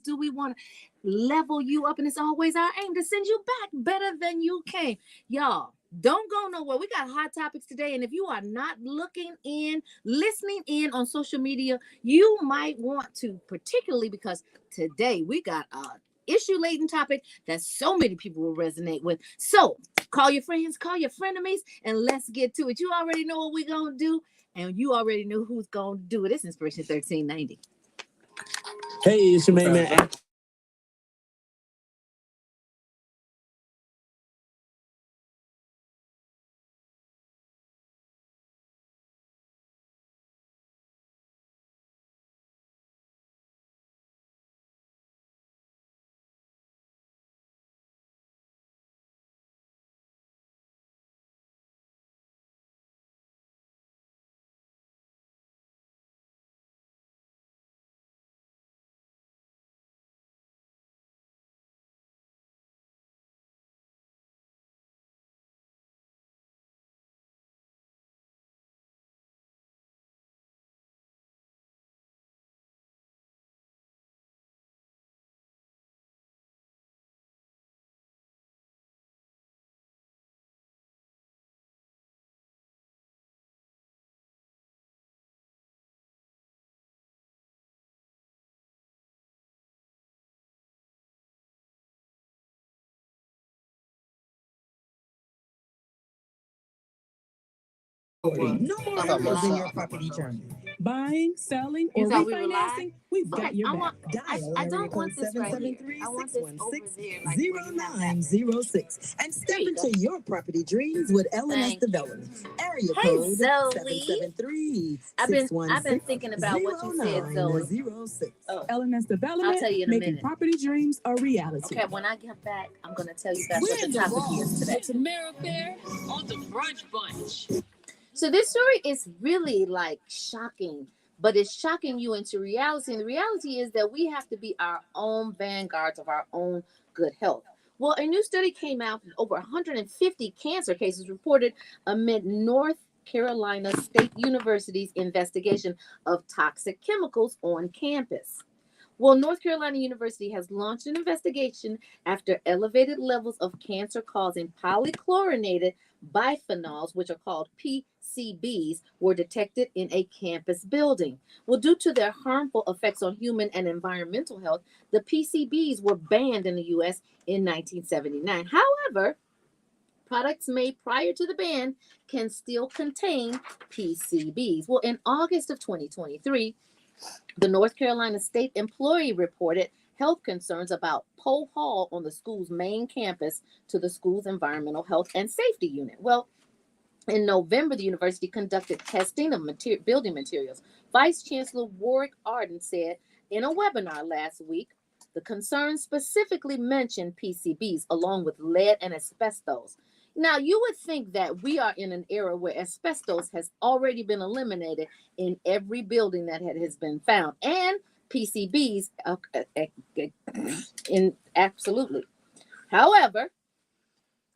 do we want to level you up, and it's always our aim to send you back better than you came. Y'all, don't go nowhere. We got hot topics today, and if you are not listening in on social media, you might want to, particularly because today we got a issue-laden topic that so many people will resonate with. So call your friends, call your frenemies, and let's get to it. You already know what we're gonna do, and you already know who's gonna do it. It's Inspiration 1390. Hey, it's your main man. No more hurdles in your property journey. Buying, selling, or refinancing, we've got your back. Dial area code 773-616-0906 and step into your property dreams with LNS Development. Area code 773-616-0906. I've been thinking about what you said, Zoe. LNS Development, I'll tell you in a making minute. property dreams a reality. Okay, when I get back, I'm going to tell you guys what the topic is today. It's Amerifair on the Brunch Bunch. So this story is really like shocking, but it's shocking you into reality. And the reality is that we have to be our own vanguards of our own good health. Well, a new study came out with over 150 cancer cases reported amid North Carolina State University's investigation of toxic chemicals on campus. Well, North Carolina University has launched an investigation after elevated levels of cancer-causing polychlorinated biphenyls, which are called PCBs, were detected in a campus building. Well, due to their harmful effects on human and environmental health, the PCBs were banned in the U.S. in 1979. However, products made prior to the ban can still contain PCBs. Well, in August of 2023, the North Carolina State employee reported health concerns about Poe Hall on the school's main campus to the school's environmental health and safety unit. Well, in November, the university conducted testing of building materials. Vice Chancellor Warwick Arden said in a webinar last week, the concerns specifically mentioned PCBs along with lead and asbestos. Now, you would think that we are in an era where asbestos has already been eliminated in every building that has been found, and PCBs in absolutely. However,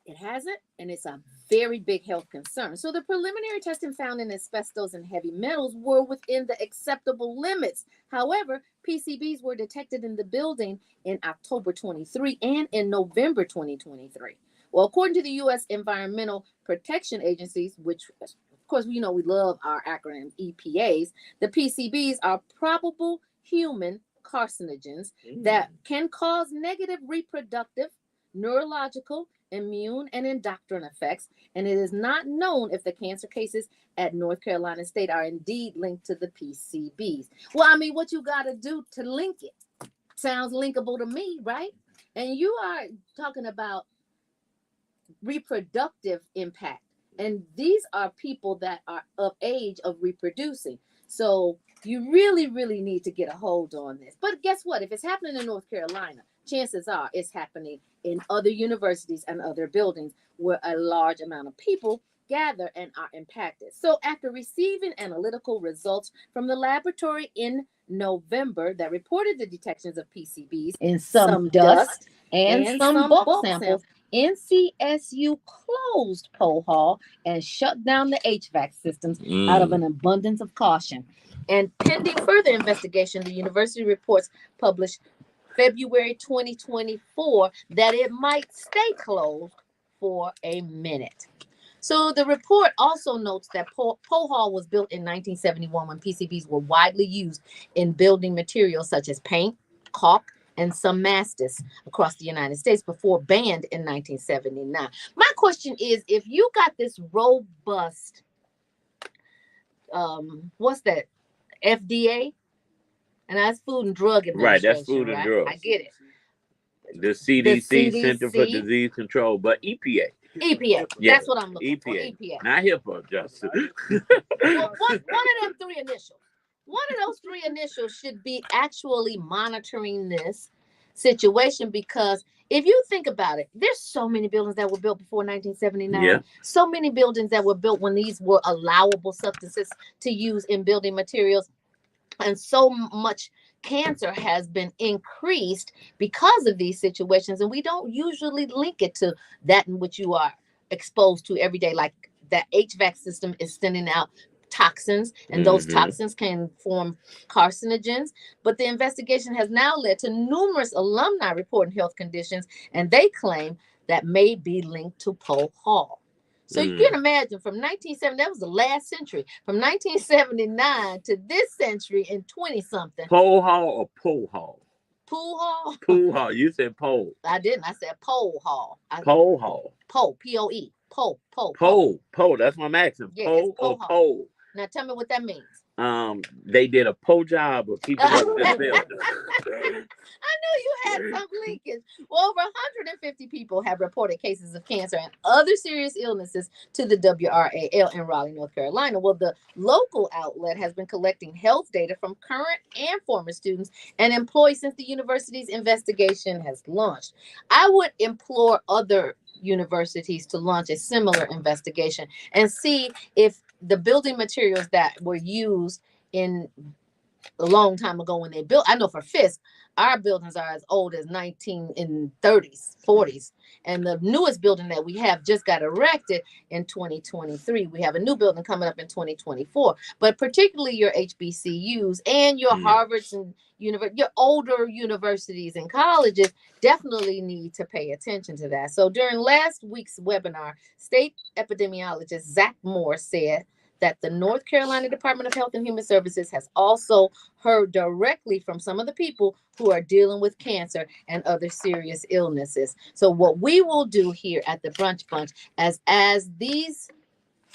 it hasn't, and it's a very big health concern. So the preliminary testing found in asbestos and heavy metals were within the acceptable limits. However, PCBs were detected in the building in October 23 and in November 2023. Well, according to the U.S. Environmental Protection Agencies, which, of course, we love our acronyms, EPAs, the PCBs are probable human carcinogens that can cause negative reproductive, neurological, immune, and endocrine effects, and it is not known if the cancer cases at North Carolina State are indeed linked to the PCBs. Well, I mean, what you got to do to link it sounds linkable to me, right? And you are talking about reproductive impact, and these are people that are of age of reproducing. So you really need to get a hold on this. But guess what? If it's happening in North Carolina, chances are it's happening in other universities and other buildings where a large amount of people gather and are impacted. So after receiving analytical results from the laboratory in November that reported the detections of PCBs in some dust and some bulk samples, NCSU closed Poe Hall and shut down the HVAC systems out of an abundance of caution. And pending further investigation, the university reports published February 2024 that it might stay closed for a minute. So the report also notes that Poe Hall was built in 1971 when PCBs were widely used in building materials such as paint, caulk, and some mastis across the United States before banned in 1979. My question is, if you got this robust, what's that, FDA? And that's Food and Drug Administration, right? That's Food and Drug. I get it. The CDC, Center for Disease Control, but EPA. EPA. Yeah. That's what I'm looking for. EPA. Not HIPAA, Justin. Well, one of them three initials. One of those three initials should be actually monitoring this situation, because if you think about it, there's so many buildings that were built before 1979. Yeah. So many buildings that were built when these were allowable substances to use in building materials. And so much cancer has been increased because of these situations. And we don't usually link it to that in which you are exposed to every day. Like that HVAC system is sending out toxins, and those toxins can form carcinogens. But the investigation has now led to numerous alumni reporting health conditions, and they claim that may be linked to Poe Hall. So you can imagine, from 1970, that was the last century, from 1979 to this century in 20-something. Poe Hall or Poe Hall? Pool Hall? Pool Hall. You said Poe. I didn't. I said Poe Hall. Poe Hall. Poe, P-O-E. Poe. Poe. That's what I'm asking. Yeah, Poe or Poe? Now tell me what that means. They did a Poe job of keeping up this building. I knew you had some linkage. Well, over 150 people have reported cases of cancer and other serious illnesses to the WRAL in Raleigh, North Carolina. Well, the local outlet has been collecting health data from current and former students and employees since the university's investigation has launched. I would implore other universities to launch a similar investigation and see if the building materials that were used in a long time ago when they built, I know for Fisk, our buildings are as old as 1930s, 40s. And the newest building that we have just got erected in 2023. We have a new building coming up in 2024. But particularly your HBCUs and your Harvards and your older universities and colleges definitely need to pay attention to that. So during last week's webinar, state epidemiologist Zach Moore said that the North Carolina Department of Health and Human Services has also heard directly from some of the people who are dealing with cancer and other serious illnesses. So what we will do here at the Brunch Bunch, as these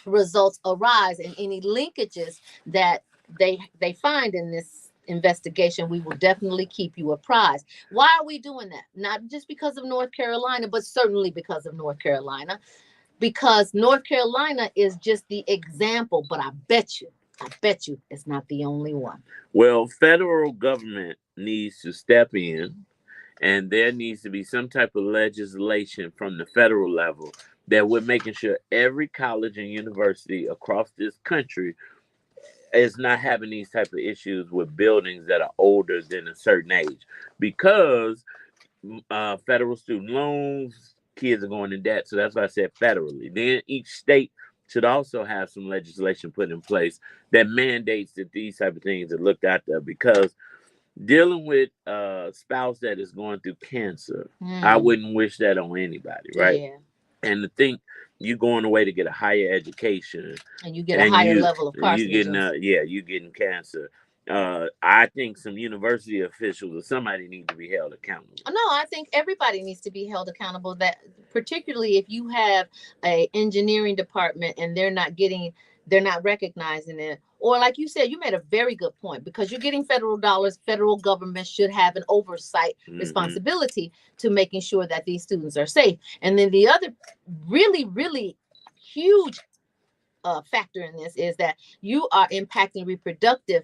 results arise and any linkages that they find in this investigation, we will definitely keep you apprised. Why are we doing that? Not just because of North Carolina, but certainly because of North Carolina. Because North Carolina is just the example, but I bet you it's not the only one. Well, federal government needs to step in, and there needs to be some type of legislation from the federal level that we're making sure every college and university across this country is not having these type of issues with buildings that are older than a certain age, because federal student loans, kids are going in debt. So that's why I said federally. Then each state should also have some legislation put in place that mandates that these type of things are looked after, because dealing with a spouse that is going through cancer, I wouldn't wish that on anybody, right? Yeah. And to think you going away to get a higher education and you get a higher level of carcinogens. You getting cancer. I think some university officials or somebody need to be held accountable. No, I think everybody needs to be held accountable. That particularly if you have an engineering department and they're not recognizing it, or like you said, you made a very good point, because you're getting federal dollars. Federal government should have an oversight responsibility to making sure that these students are safe. And then the other really, really huge factor in this is that you are impacting reproductive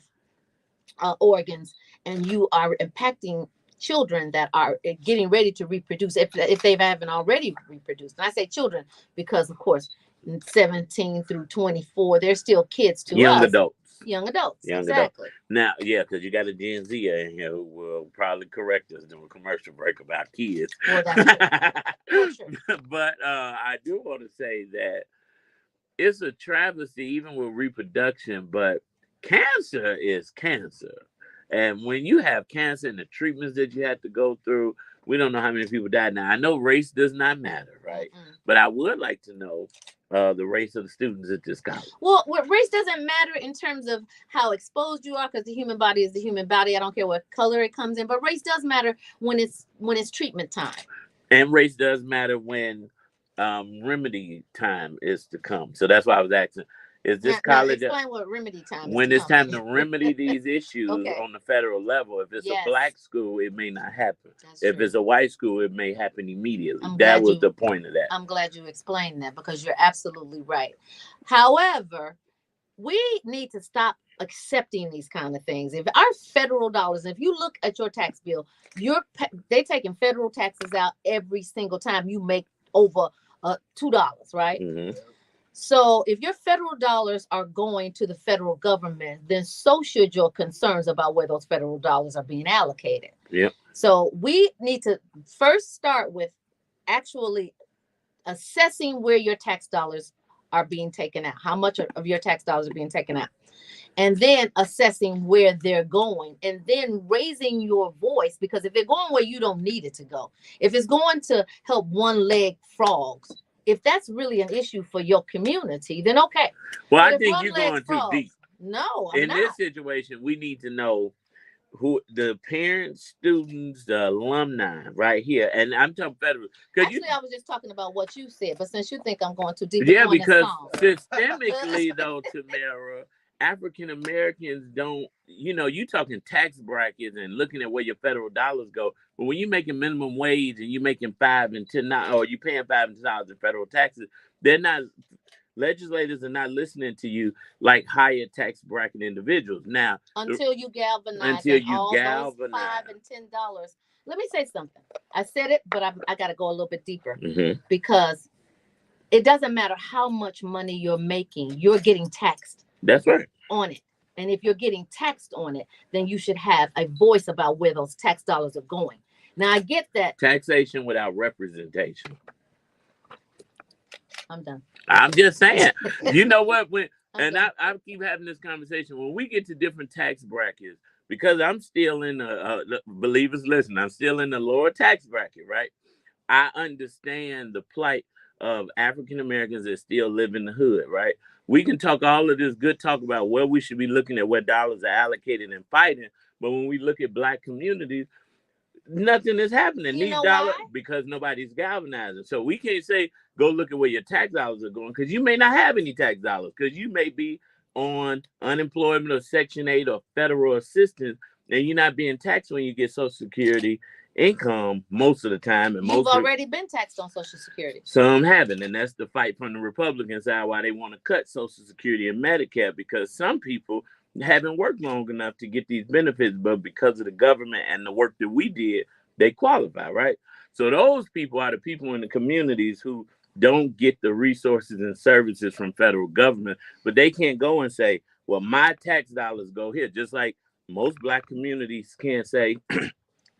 organs, and you are impacting children that are getting ready to reproduce if they haven't already reproduced. And I say children because, of course, 17 through 24, they're still kids to young us. Young adults. Exactly. Now, because you got a Gen Z in here who will probably correct us during a commercial break about kids. Well, that's true. But I do want to say that it's a travesty, even with reproduction, but cancer is cancer. And when you have cancer and the treatments that you had to go through, we don't know how many people died. Now, I know race does not matter, right? But I would like to know the race of the students at this college. Well, race doesn't matter in terms of how exposed you are, because the human body is the human body. I don't care what color it comes in, but race does matter when it's treatment time. And race does matter when remedy time is to come. So that's why I was asking. Is this college? Explain what remedy time is. When it's time to remedy these issues on the federal level. If it's a black school, it may not happen. If it's a white school, it may happen immediately. That was the point of that. I'm glad you explained that, because you're absolutely right. However, we need to stop accepting these kind of things. If our federal dollars, if you look at your tax bill, they're taking federal taxes out every single time you make over $2, right? Mm-hmm. So if your federal dollars are going to the federal government, then so should your concerns about where those federal dollars are being allocated. Yep. So we need to first start with actually assessing where your tax dollars are being taken out, how much of your tax dollars are being taken out, and then assessing where they're going, and then raising your voice, because if they're going where you don't need it to go, if it's going to help one-legged frogs, if that's really an issue for your community, then okay. Well, I think you're going too deep. No, I'm not. This situation, we need to know who the parents, students, the alumni right here. And I'm talking federal. Actually, I was just talking about what you said, but since you think I'm going too deep. Yeah, because systemically, though, Tamara, African Americans don't, you talking tax brackets and looking at where your federal dollars go. But when you're making minimum wage and you're making $5 and $10, or you're paying $5 and $10 in federal taxes, legislators are not listening to you like higher tax bracket individuals. Now, until you galvanize those $5 and $10. Let me say something. I said it, but I got to go a little bit deeper, because it doesn't matter how much money you're making, you're getting taxed. That's right. On it. And if you're getting taxed on it, then you should have a voice about where those tax dollars are going. Now, I get that. Taxation without representation. I'm done. I'm just saying. You know what? I keep having this conversation. When we get to different tax brackets, because I'm still in believers listen, I'm still in the lower tax bracket, right? I understand the plight of African Americans that still live in the hood, right? We can talk all of this good talk about where we should be looking at, where dollars are allocated and fighting. But when we look at black communities, nothing is happening. These dollars, because nobody's galvanizing. So we can't say, go look at where your tax dollars are going, because you may not have any tax dollars, because you may be on unemployment or Section 8 or federal assistance, and you're not being taxed when you get Social Security income most of the time. And you've already been taxed on Social Security. Some haven't, and that's the fight from the Republican side, why they want to cut Social Security and Medicare, because some people haven't worked long enough to get these benefits, but because of the government and the work that we did, they qualify, right? So those people are the people in the communities who don't get the resources and services from federal government, but they can't go and say, well, my tax dollars go here. Just like most black communities can't say,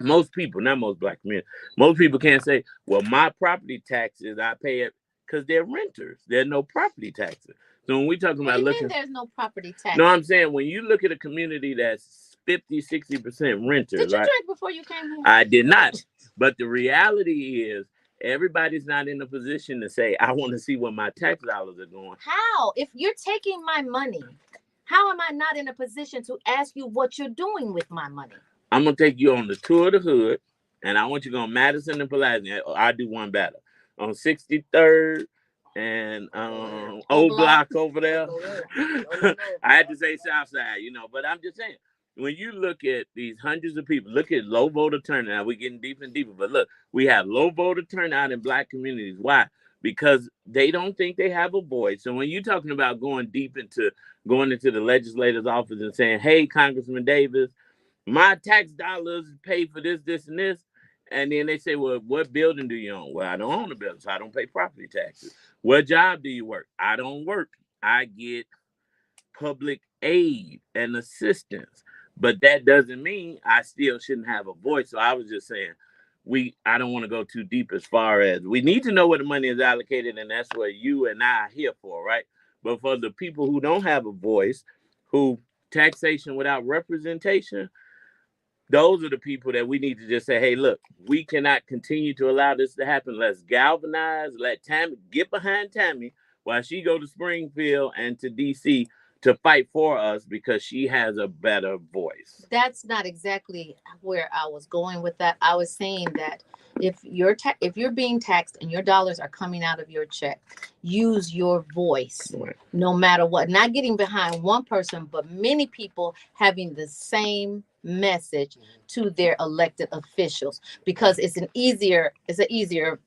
most people can't say, well, my property taxes, I pay it, because they're renters. There's no property taxes. So when we talking about looking, there's no property tax. No, I'm saying when you look at a community that's 50-60% renters. Did you drink before you came here? I did not. But the reality is, everybody's not in a position to say, I want to see where my tax dollars are going. How? If you're taking my money, how am I not in a position to ask you what you're doing with my money? I'm going to take you on the tour of the hood, and I want you to go on Madison and Pulaski. I'll do one better. On 63rd and Old Block over there. I had to say South Side, but I'm just saying, when you look at these hundreds of people, look at low voter turnout. We're getting deeper and deeper, but look, we have low voter turnout in black communities. Why? Because they don't think they have a voice. So when you're talking about going into the legislator's office and saying, hey, Congressman Davis, my tax dollars pay for this, this, and this. And then they say, well, what building do you own? Well, I don't own a building, so I don't pay property taxes. What job do you work? I don't work. I get public aid and assistance. But that doesn't mean I still shouldn't have a voice. So I was just saying, I don't want to go too deep as far as we need to know where the money is allocated, and that's what you and I are here for, right? But for the people who don't have a voice, who taxation without representation, those are the people that we need to just say, hey, look, we cannot continue to allow this to happen. Let's galvanize, let Tammy get behind Tammy while she go to Springfield and to DC to fight for us because she has a better voice. That's not exactly where I was going with that. I was saying that if you're being taxed and your dollars are coming out of your check, use your voice, Right. no matter what. Not getting behind one person, but many people having the same message to their elected officials, because it's an easier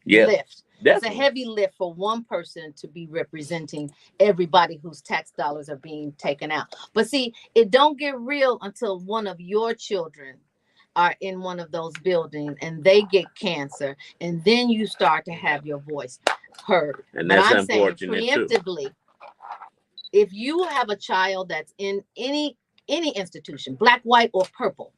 Yeah, lift. definitely. It's a heavy lift for one person to be representing everybody whose tax dollars are being taken out. But see, it don't get real until one of your children are in one of those buildings and they get cancer, and then you start to have your voice heard. And But that's I'm saying unfortunate too. preemptively, if you have a child that's in any institution, black, white, or purple,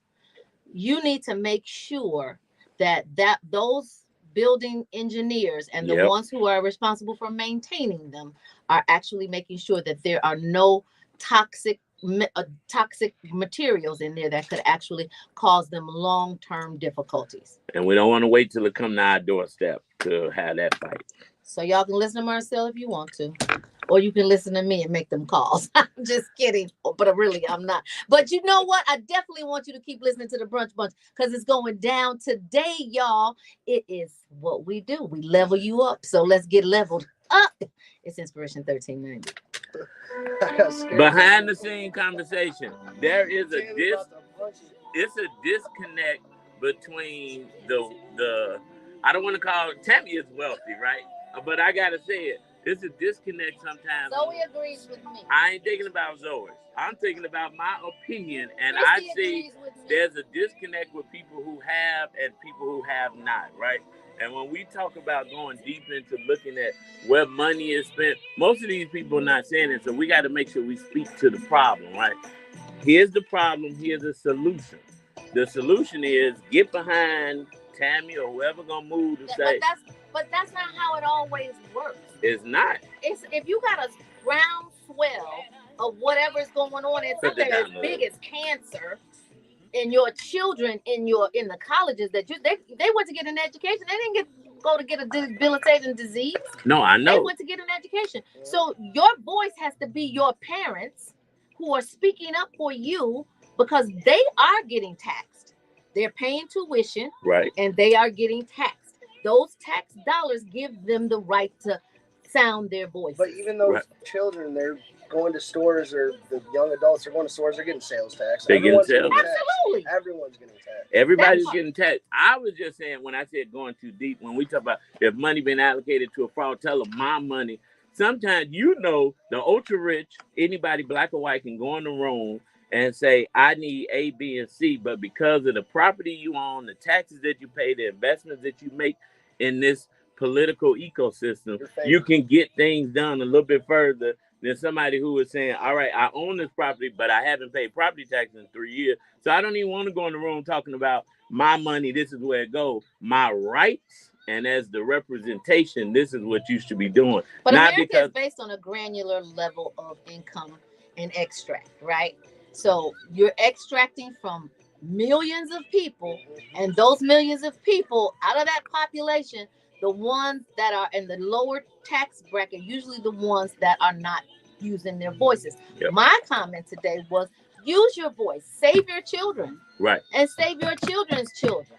you need to make sure that those building engineers and the Yep. ones who are responsible for maintaining them are actually making sure that there are no toxic materials in there that could actually cause them long-term difficulties. And we don't want to wait till it come to our doorstep to have that fight. So y'all can listen to Marcel if you want to, or you can listen to me and make them calls. I'm just kidding, but really I'm not. But you know what? I definitely want you to keep listening to the Brunch Bunch, because it's going down today, y'all. It is what we do. We level you up. So let's get leveled up. It's Inspiration 1390. Behind the scene conversation, there is it's a disconnect between the I don't want to call it, Tammy is wealthy, right? But I gotta say it. It's a disconnect sometimes. Zoe agrees with me. I ain't thinking about Zoe. I'm thinking about my opinion, and Christy I see agrees with me. there's a disconnect with people who have and people who have not, right? And when we talk about going deep into looking at where money is spent, most of these people are not saying it. So we got to make sure we speak to the problem, right? Here's the problem. Here's the solution. The solution is get behind Tammy or whoever gonna move to say. But that's not how it always works. It's not. It's if you got a groundswell of whatever's going on, it's something as big as cancer, and your children in the colleges that they went to get an education. They didn't go to get a debilitating disease. No, I know. They went to get an education. So your voice has to be your parents who are speaking up for you, because they are getting taxed. They're paying tuition, right, and they are getting taxed. Those tax dollars give them the right to sound their voice. But even those children, they're going to stores, or the young adults are going to stores, they're getting sales tax. They're getting sales tax. Absolutely. Everyone's getting taxed. Everybody's getting taxed. I was just saying, when I said going too deep, when we talk about if money been allocated to a fraud teller, my money, sometimes the ultra rich, anybody black or white can go in the room and say, I need A, B, and C, but because of the property you own, the taxes that you pay, the investments that you make in this political ecosystem, you can get things done a little bit further than somebody who is saying, all right, I own this property, but I haven't paid property taxes in 3 years. So I don't even want to go in the room talking about my money, this is where it goes. My rights, and as the representation, this is what you should be doing. But America is based on a granular level of income and extract, right? So you're extracting from millions of people, and those millions of people, out of that population, the ones that are in the lower tax bracket, usually the ones that are not using their voices. Yep. My comment today was, use your voice, save your children, right, and save your children's children.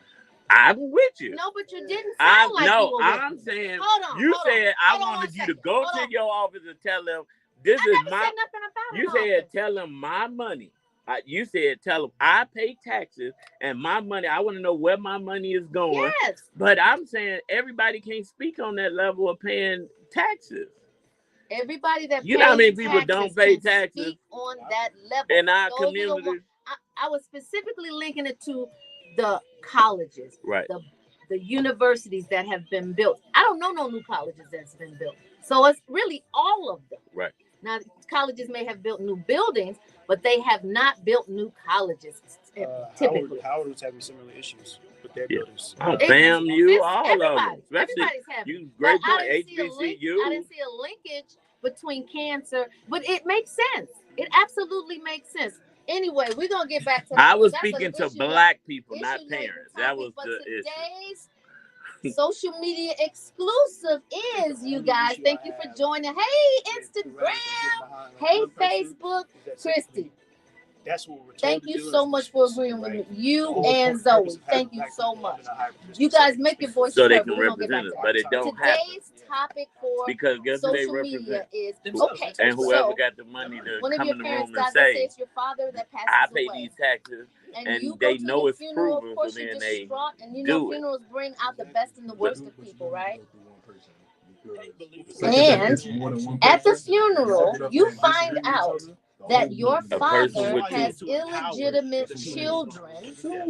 I'm with you. No, but you didn't sound like you were I'm with saying, hold on, you hold said on, I wanted you to go to your office and tell them, this is my, you said, tell them my money. You said, tell them I pay taxes and my money, I want to know where my money is going. Yes. But I'm saying everybody can't speak on that level of paying taxes. Everybody that you know how many people don't pay taxes on that level in our community. I was specifically linking it to the colleges, right? The universities that have been built. I don't know no new colleges that's been built, so it's really all of them, right? Now, colleges may have built new buildings, but they have not built new colleges. Typically, Howard was having similar issues with their buildings. Oh, FAMU, all of them. Everybody's having. You great point, HBCU. I didn't see a linkage between cancer, but it makes sense. It absolutely makes sense. Anyway, we're gonna get back to that. I was speaking to black people, not parents. That was the today's social media exclusive is, you guys. Thank you for joining. Hey, Instagram. Hey, Facebook. Christy. That's what we're Thank you so much for agreeing with me. You and Zoe. Thank you so much. You guys make your voice so heard. they can represent us, but it don't happen. Today's topic for because guess who they social media represent? is okay. And whoever So, got the money to one of come your in the parents room and dies, let's say say, it's your father that passes I pay away. these taxes, and you they go to know the it's funeral, proven, of course so you're then they distraught, and you do know it. funerals bring out the best and the worst of people, right? And at the funeral, you find out that your A person father with has two. illegitimate children,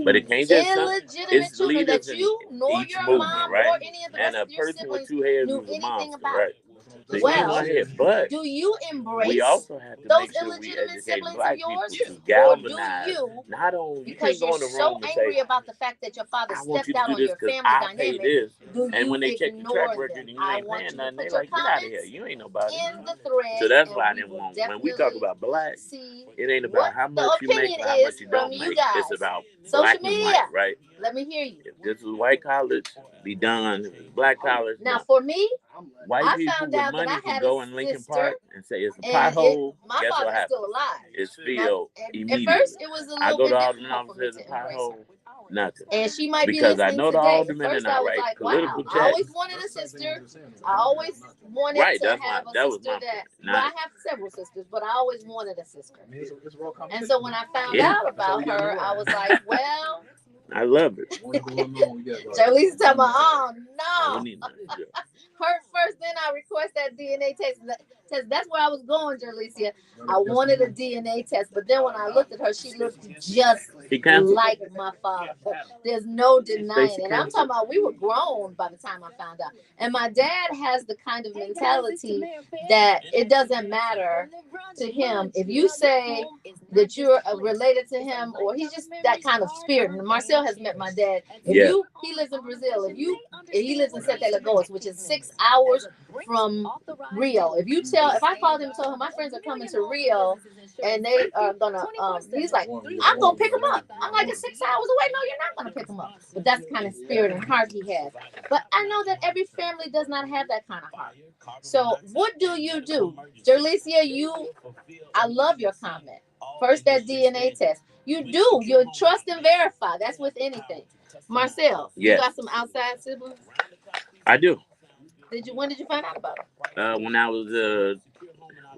But it can't just illegitimate children leaders that in you nor each your movement, mom right? or any of the And rest a of your person with siblings two heads knew is a anything monster, about. right? So you Well, go ahead, but do you embrace we also have to those make sure we illegitimate educate siblings black of yours, people to or do galvanize. you, Not on you because can't go you're in the so room and angry say, about the fact that your father I want stepped you to out do on this your because family I pay dynamic? this. Do And you when they check your ignore track record them? and you I ain't want paying you to nothing, they put your like, get out of here. comments You ain't nobody. in the thread. So that's and why I we didn't will want, when we talk definitely about black, see it ain't what about how the much you make opinion or how much is you from don't you make. guys. It's about Social black and media. white, right? Let me hear you. If this is white college, be done. If it's black college, Now, no. for me, White I people found with out that money I can had go a in Lincoln sister, Park and say it's a and pothole. my Guess what father's happens? still alive. It's filled At immediately. first, it was a I little go bit to Alderman difficult for me office, to there's a embrace pothole, her. nothing. And she might be Because I listening know the today. aldermen First, and I I was write like, political wow, I always checks. wanted a sister. I always wanted Right, to that's have my a that was sister my that, point. well, I Not have several sisters, but I always wanted a sister. And so when I found yeah, out about her, I was like, well, I love it. Jolie's talking about, oh, I no. don't need nothing. Her first, then I request that DNA test. That's where I was going, Jalicia. I wanted a DNA test, but then when I looked at her, she looked just like my father. There's no denying it. And I'm talking about, we were grown by the time I found out. And my dad has the kind of mentality that it doesn't matter to him if you say that you're related to him, or he's just that kind of spirit. And Marcel has met my dad. He lives in Brazil. If he lives in Sete Lagoas, which is 6 hours from Rio. If I called him and told him my friends are coming to Rio and they are gonna, he's like, I'm gonna pick him up. I'm like, it's 6 hours away. No, you're not gonna pick him up. But that's the kind of spirit and heart he has. But I know that every family does not have that kind of heart. So what do? Jalicia, I love your comment. First, that DNA test. You trust and verify. That's with anything. Marcel, you got some outside siblings? I do. When did you find out about them? When I was a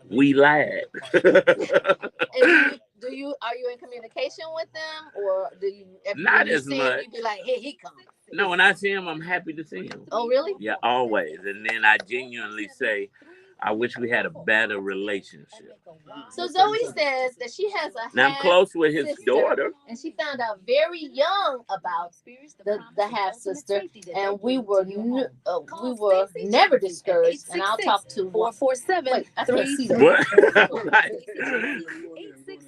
wee lad. And are you in communication with them, or do you? Not as much. You be like, here he comes. No, when I see him, I'm happy to see him. Oh, really? Yeah, always. And then I genuinely say, I wish we had a better relationship. So Zoe says that she has a now I'm close with his daughter, and she found out very young about the half sister, and we were never discouraged. And I'll talk to 447. What?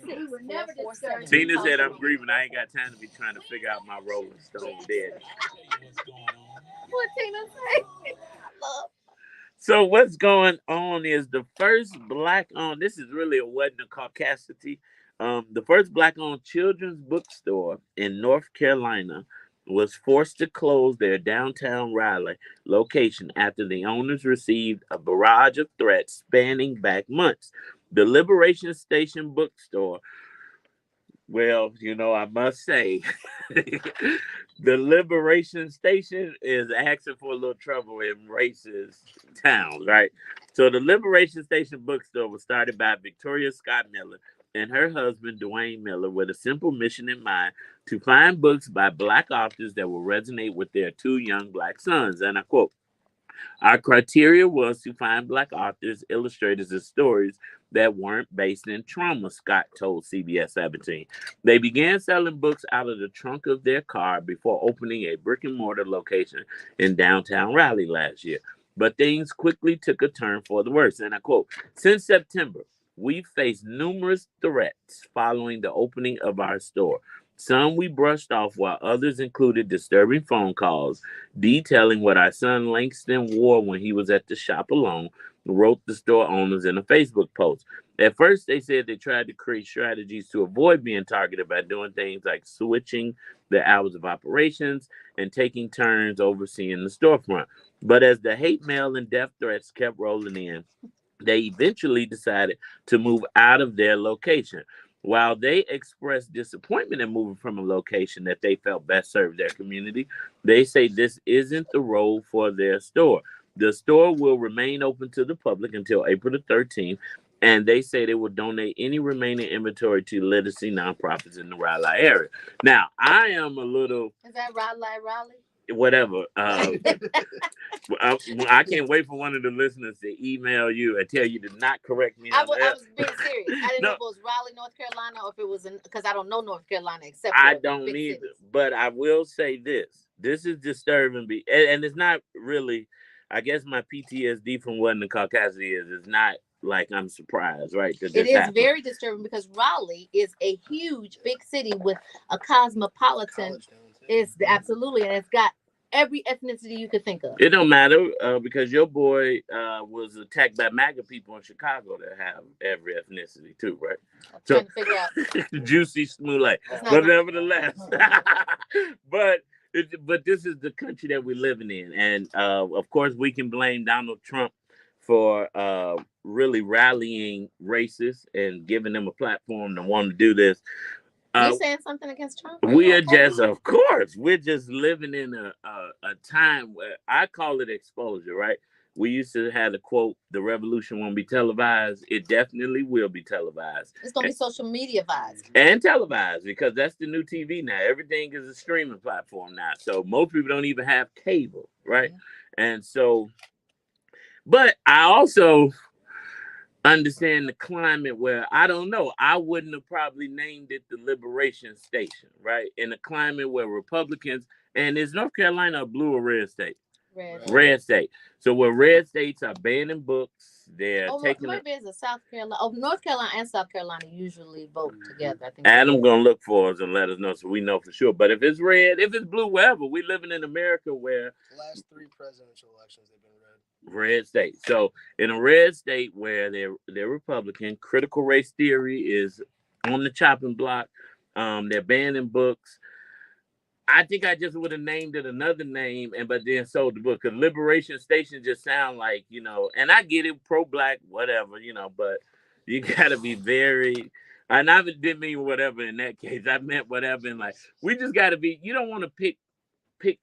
We were never discouraged. Tina said, I'm grieving. I ain't got time to be trying to figure out my Rolling Stone dead. What Tina say? So what's going on is the first black-owned, this is really a wedding of caucasity. The first black-owned children's bookstore in North Carolina was forced to close their downtown Raleigh location after the owners received a barrage of threats spanning back months. The Liberation Station bookstore, well, I must say, the Liberation Station is asking for a little trouble in racist towns, right? So the Liberation Station bookstore was started by Victoria Scott Miller and her husband, Dwayne Miller, with a simple mission in mind: to find books by Black authors that will resonate with their two young Black sons. And I quote, "Our criteria was to find Black authors, illustrators, and stories that weren't based in trauma," Scott told CBS 17. They began selling books out of the trunk of their car before opening a brick and mortar location in downtown Raleigh last year. But things quickly took a turn for the worse. And I quote, "Since September, we've faced numerous threats following the opening of our store. Some we brushed off, while others included disturbing phone calls detailing what our son Langston wore when he was at the shop alone, wrote the store owners in a Facebook post. At first, they said they tried to create strategies to avoid being targeted by doing things like switching the hours of operations and taking turns overseeing the storefront. But as the hate mail and death threats kept rolling in, they eventually decided to move out of their location. While they expressed disappointment in moving from a location that they felt best served their community, they say this isn't the role for their store. The store will remain open to the public until April the 13th, and they say they will donate any remaining inventory to literacy nonprofits in the Raleigh area. Now, I am a little... Is that Raleigh? Whatever. I can't wait for one of the listeners to email you and tell you to not correct me. I was being serious. I didn't know if it was Raleigh, North Carolina, or if it was because I don't know North Carolina except I don't either. Cities. But I will say this. This is disturbing me. And it's not really, I guess my PTSD from what the Caucasian is not like I'm surprised, right? It is very disturbing because Raleigh is a huge big city with a cosmopolitan. It's absolutely, and it's got every ethnicity you could think of. It don't matter because your boy was attacked by MAGA people in Chicago that have every ethnicity too, right? I'm trying to figure out. Juicy Smollett. But nevertheless, but this is the country that we're living in. And of course, we can blame Donald Trump for really rallying racists and giving them a platform to want to do this. You saying something against Trump? We are just, of course, we're just living in a time where I call it exposure, right? We used to have the quote, the revolution won't be televised. It definitely will be televised. It's going to be social media vibes. And televised, because that's the new TV now. Everything is a streaming platform now. So most people don't even have cable, right? Yeah. And so, but I also understand the climate where I don't know. I wouldn't have probably named it the Liberation Station, right? In a climate where Republicans, and is North Carolina a blue or red state? Red state. So where red states are banning books, they're taking. Maybe it's a South Carolina. Oh, North Carolina and South Carolina usually vote together. I think. Adam gonna look for us and let us know so we know for sure. But if it's red, if it's blue, wherever, we living in America where the last 3 presidential elections they've been red. Red state. So in a red state where they're Republican, critical race theory is on the chopping block. They're banning books. I think I just would have named it another name but then sold the book. Because Liberation Station just sound like, and I get it, pro-black, whatever, but you gotta be very, and I didn't mean whatever in that case. I meant whatever in like, we just gotta be, you don't want to pick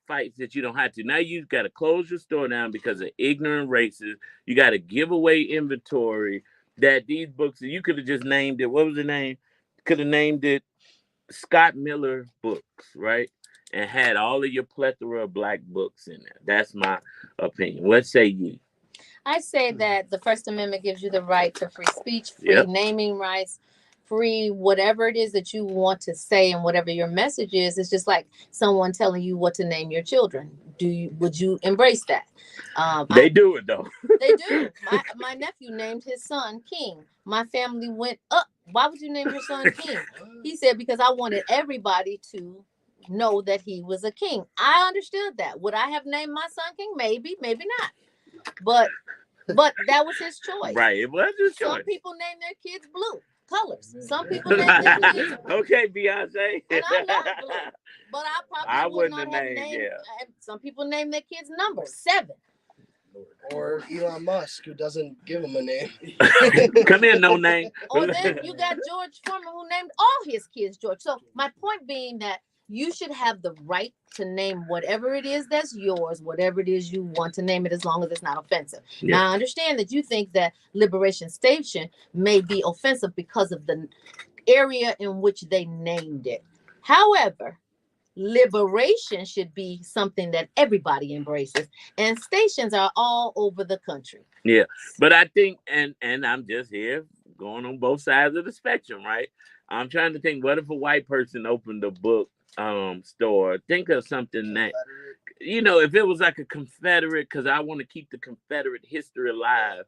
fights that you don't have to. Now you've got to close your store down because of ignorant racists. You got to give away inventory that these books, you could have just named it. What was the name? Could have named it Scott Miller Books, right? And had all of your plethora of black books in there. That's my opinion. What say ye? I say that the First Amendment gives you the right to free speech, free naming rights, free whatever it is that you want to say, and whatever your message is. It's just like someone telling you what to name your children. Would you embrace that? They do it though. They do. My nephew named his son King. My family went up. Why would you name your son King? He said, because I wanted everybody to know that he was a king. I understood that. Would I have named my son King? Maybe, maybe not. But that was his choice. Right. It was his choice. Some people name their kids blue colors. Some people name their kids blue. Okay, Beyonce. And I love blue. But I probably would not have named. Some people name their kids number 7. Or Elon Musk, who doesn't give him a name. Come in, no name. Or then you got George Foreman, who named all his kids George. So my point being that you should have the right to name whatever it is that's yours, whatever it is you want to name it, as long as it's not offensive. Yeah. Now, I understand that you think that Liberation Station may be offensive because of the area in which they named it. However, liberation should be something that everybody embraces, and stations are all over the country. Yeah, but I think, and I'm just here going on both sides of the spectrum, right? I'm trying to think, what if a white person opened a book store? Think of something that, if it was like a Confederate, because I want to keep the Confederate history alive.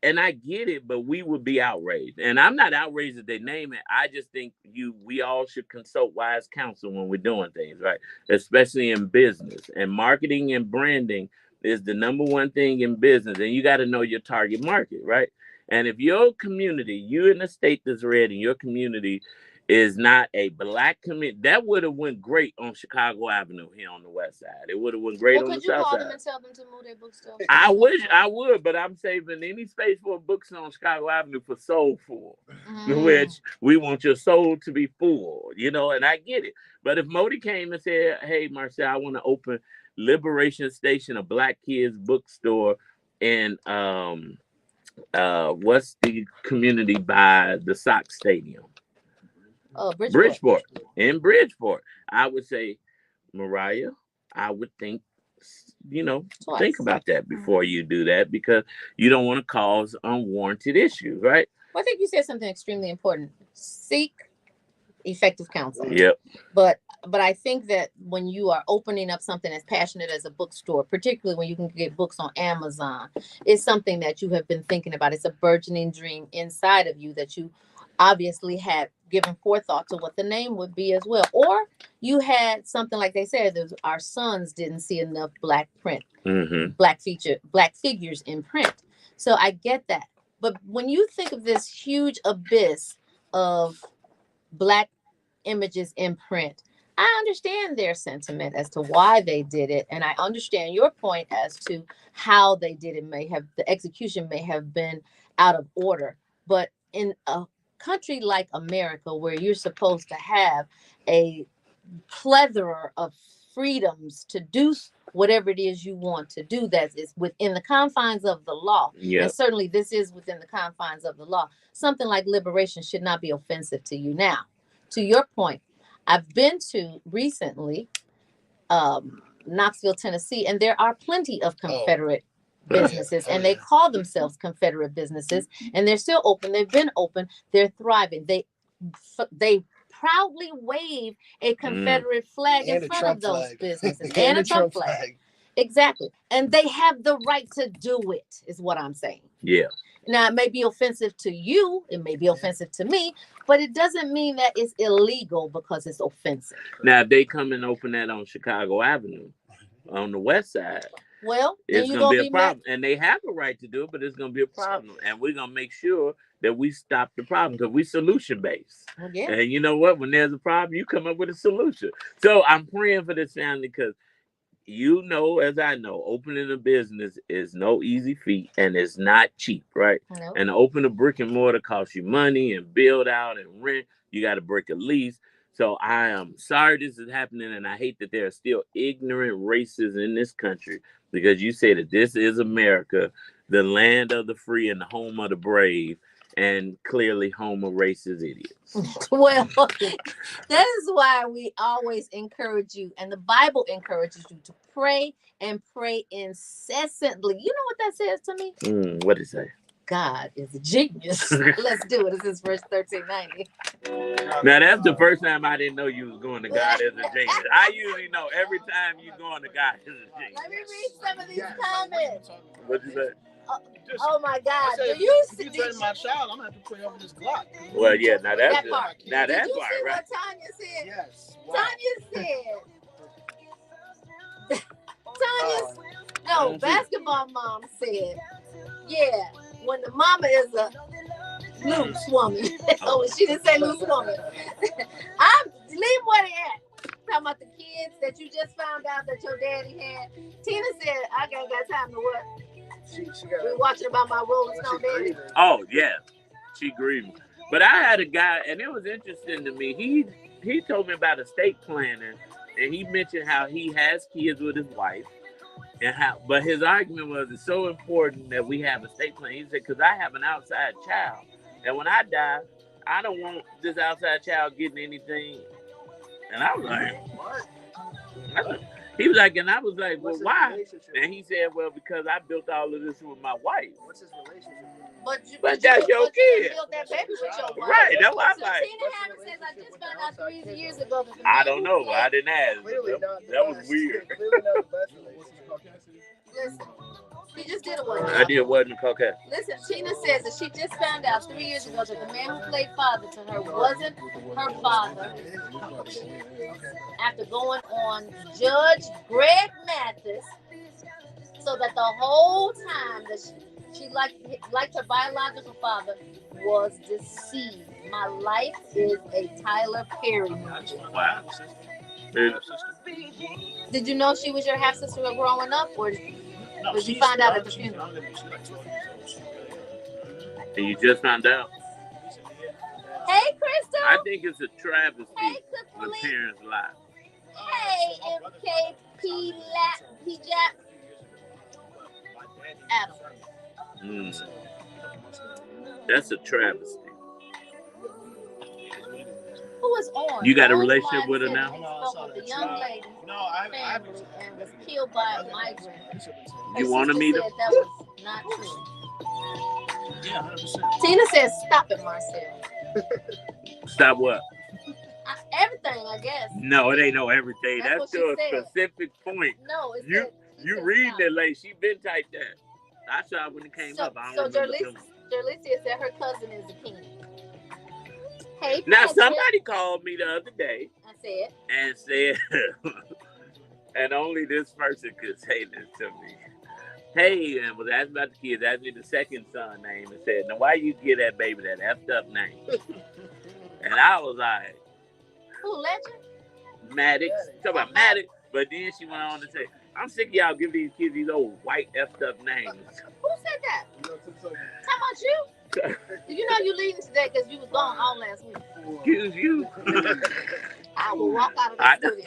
And I get it, but we would be outraged. And I'm not outraged that they name it. I just think we all should consult wise counsel when we're doing things, right? Especially in business and marketing and branding. is the number one thing in business, and you got to know your target market, right? And if your community, you in a state that's red, and your community is not a black community, that would have went great on Chicago Avenue here on the west side. It would have went great on the south side. Could you call them and tell them to move their bookstore? I wish I would, but I'm saving any space for a bookstore on Chicago Avenue for soulful, which we want your soul to be full, you know, and I get it. But if Modi came and said, hey, Marcel, I want to open Liberation Station, a black kids bookstore in what's the community by the Sox Stadium? Bridgeport. In Bridgeport. I would say, Mariah, I would think, you know, twice. Think about that before you do that, because you don't want to cause unwarranted issues, right? Well, I think you said something extremely important. Seek effective counsel. Yep. But I think that when you are opening up something as passionate as a bookstore, particularly when you can get books on Amazon, it's something that you have been thinking about. It's a burgeoning dream inside of you that you obviously had given forethought to what the name would be as well. Or you had something like they said, our sons didn't see enough black print, black figures in print. So I get that. But when you think of this huge abyss of black images in print, I understand their sentiment as to why they did it. And I understand your point as to how they did it. The execution may have been out of order. But in a country like America, where you're supposed to have a plethora of freedoms to do whatever it is you want to do, that is within the confines of the law. Yep. And certainly this is within the confines of the law. Something like liberation should not be offensive to you. Now, to your point, I've been to recently Knoxville, Tennessee, and there are plenty of Confederate businesses, and they call themselves Confederate businesses, and they're still open. They've been open. They're thriving. They proudly wave a Confederate flag in front of those businesses and a Trump flag. Exactly. And they have the right to do it, is what I'm saying. Yeah. Now, it may be offensive to you, it may be offensive to me, but it doesn't mean that it's illegal because it's offensive. Now, if they come and open that on Chicago Avenue, on the west side, well, it's going to be a problem. And they have a right to do it, but it's going to be a problem. And we're going to make sure that we stop the problem, because we solution-based. Well, yeah. And you know what? When there's a problem, you come up with a solution. So I'm praying for this family, because you know, as I know, opening a business is no easy feat, and it's not cheap, right? Nope. And to open a brick and mortar costs you money and build out and rent. You got to break a lease. So I am sorry this is happening, and I hate that there are still ignorant racists in this country, because you say that this is America, the land of the free and the home of the brave, and clearly home of racist idiots. Well, that is why we always encourage you, and the Bible encourages you to pray and pray incessantly. You know what that says to me? What does it say? God is a genius. Let's do it. This is verse 1390. Now, that's the first time I didn't know you was going to God as a genius. I usually know every time you going to God as a genius. Let me read some of these comments. What'd you say? Oh my God! If you turn my child, I'm gonna have to put over this Glock. Well, yeah. Now that's that part. Now Did that you part, see right? What Tanya said? Yes. Wow. Tanya said. Basketball mom said, yeah, when the mama is a loose woman. Oh, she didn't say loose woman. Leave what it at. Talking about the kids that you just found out that your daddy had. Tina said, I ain't got time to what? We're watching about my Rolling Stone daddy. Oh, yeah. She grieved. But I had a guy, and it was interesting to me. He told me about estate planning, and he mentioned how he has kids with his wife. But his argument was, it's so important that we have estate plan. He said, because I have an outside child, and when I die, I don't want this outside child getting anything. And I was like, what? He was like, and I was like, well, why? And he said, well, because I built all of this with my wife. What's his relationship? But that's your kid. Built that baby with your wife. Right, that's what I'm So like. Tina Hammond says, I just found out 3 years ago that the I man don't who know. played- I didn't ask. That was weird. Listen, he just did a one. I did wasn't cocaine. Listen, Tina says that she just found out 3 years ago that the man who played father to her wasn't her father. After going on Judge Greg Mathis. So that the whole time that she liked her biological father was deceived. My life is a Tyler Perry movie. Wow. Did you know she was your half sister growing up, or did you find out at the funeral? And you just found out? Hey, Crystal. I think it's a travesty Hey, when Cookie. parents lie. Hey, MKP Jap. Adam. That's a travesty. Who is on? You got a relationship with her now? Spoke with the young lady family and was killed by a migrant. You Her want to sister meet her? said that was not true. Yeah, 100%. Tina says, "Stop it, Marcel." Stop what? Everything, I guess. No, it ain't no everything. That's That's what to she a said. specific point. No, it's You reading it late. She been typed that. I saw it when it came up. I don't remember. Jurlicia said her cousin is a king. Hey, Now, Patrick. somebody called me the other day I said, and said, and only this person could say this to me. Hey, and was asking about the kids, asked me the second son name and said, now why you give that baby that effed up name? And I was like, who, Legend? Maddox. Talk about Maddox. But then she went on to say, I'm sick of y'all giving these kids these old white effed up names. Who said that? How about you? You know you leaving today because you was gone all last week. Excuse you. I will walk out of the studio.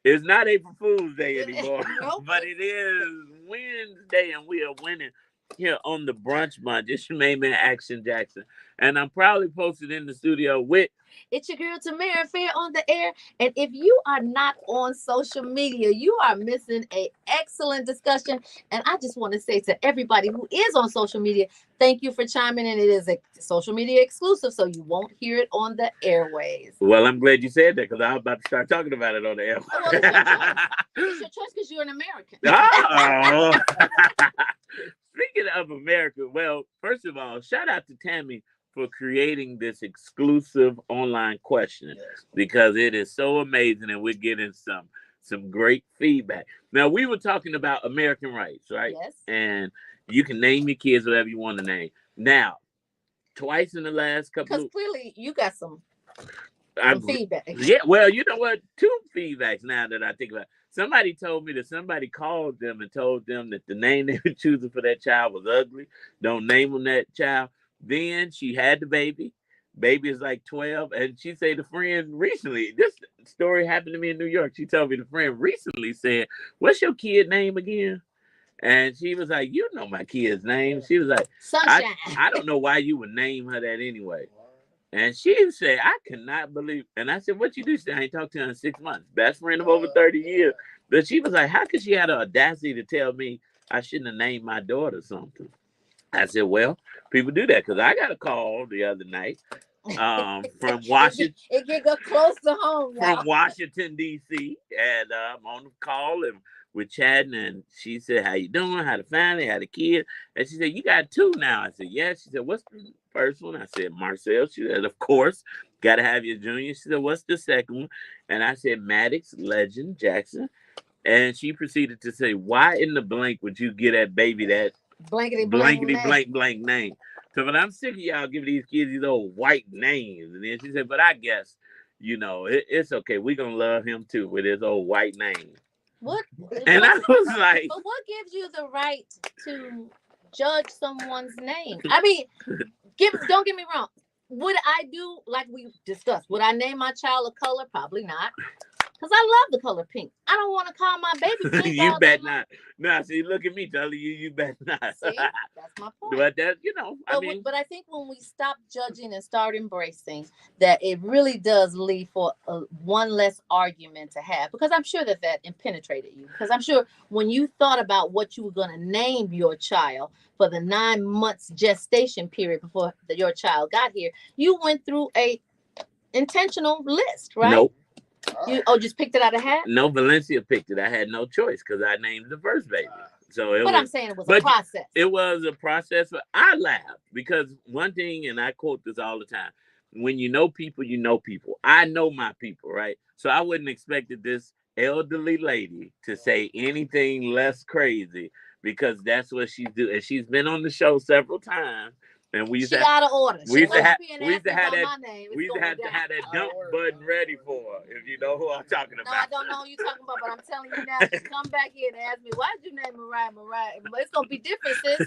It's not April Fool's Day anymore, Nope. but it is Wednesday, and we are winning here on the Brunch Bunch. It's your main man, Action Jackson, and I'm proudly posted in the studio with. It's your girl Tamara Fair on the air. And if you are not on social media, you are missing an excellent discussion. And I just want to say to everybody who is on social media, thank you for chiming in. It is a social media exclusive, so you won't hear it on the airways. Well, I'm glad you said that because I was about to start talking about it on the air. Well, it's your choice. It's your choice because you're an American. Oh. Speaking of America, well, first of all, shout out to Tammy for creating this exclusive online question because it is so amazing and we're getting some great feedback. Now, we were talking about American rights, right? Yes. And you can name your kids whatever you want to name. Now, twice in the last couple Because clearly you got some feedback. Yeah, well, you know what? 2 feedbacks now that I think about it. Somebody told me that somebody called them and told them that the name they were choosing for that child was ugly. Don't name them that child. Then she had the baby. Baby is like 12. And she said the friend recently, this story happened to me in New York. She told me the friend recently said, what's your kid name again? And she was like, you know my kid's name. She was like, Sunshine. I don't know why you would name her that anyway. And she said, I cannot believe. And I said, what you do? She said, I ain't talked to her in 6 months. Best friend of over 30 years. But she was like, how could she have the audacity to tell me I shouldn't have named my daughter something? I said, well, people do that because I got a call the other night from Washington. It can go close to home. Y'all. From Washington, D.C. And I'm on the call and we're chatting. And she said, how you doing? How the family? How the kid? And she said, you got 2 now. I said, yeah. She said, what's the first one? I said, Marcel. She said, of course. Got to have your junior. She said, what's the second one? And I said, Maddox, Legend, Jackson. And she proceeded to say, why in the blank would you get that baby that blankety blank name? So, but I'm sick of y'all giving these kids these old white names. And then she said, but I guess, you know, it's okay. We're going to love him too with his old white name. What? And I was like, but what gives you the right to judge someone's name? I mean, don't get me wrong. Would I do like we discussed? Would I name my child a color? Probably not. Because I love the color pink. I don't want to call my baby pink. You bet not. No, see, look at me telling you, you bet not. See, that's my point. But that, you know, but I think when we stop judging and start embracing, that it really does leave for one less argument to have. Because I'm sure that penetrated you. Because I'm sure when you thought about what you were going to name your child for the 9 months gestation period before your child got here, you went through a intentional list, right? Nope. You just picked it out of hat? No, Valencia picked it. I had no choice because I named the first baby. So I'm saying it was a process. It was a process. But I laughed because one thing, and I quote this all the time, when you know people, you know people. I know my people, right? So I wouldn't expect that this elderly lady to say anything less crazy because that's what she do. And she's been on the show several times. And we used She to out of order. we used to have that. we used to have that dump button ready for her, if you know who I'm talking about. No, I don't know who you're talking about, but I'm telling you now, just come back here and ask me, why did you name Mariah? It's gonna be different, sis.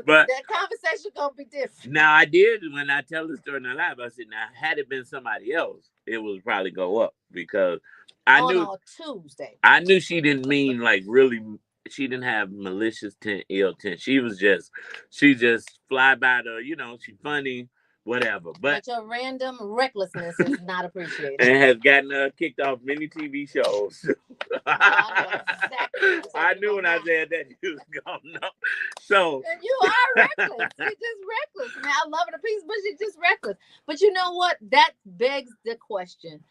But that conversation gonna be different. now I did, when I tell the story in the live, I said, now had it been somebody else, it would probably go up because I knew on Tuesday. I knew she didn't mean like really. She didn't have malicious ill intent. She just fly by the, she's funny, whatever. But your random recklessness is not appreciated. And has gotten kicked off many TV shows. I knew when I said that you was gonna know. So and you are reckless. You're just reckless. I mean, I love it a piece, but you're just reckless. But you know what? That begs the question: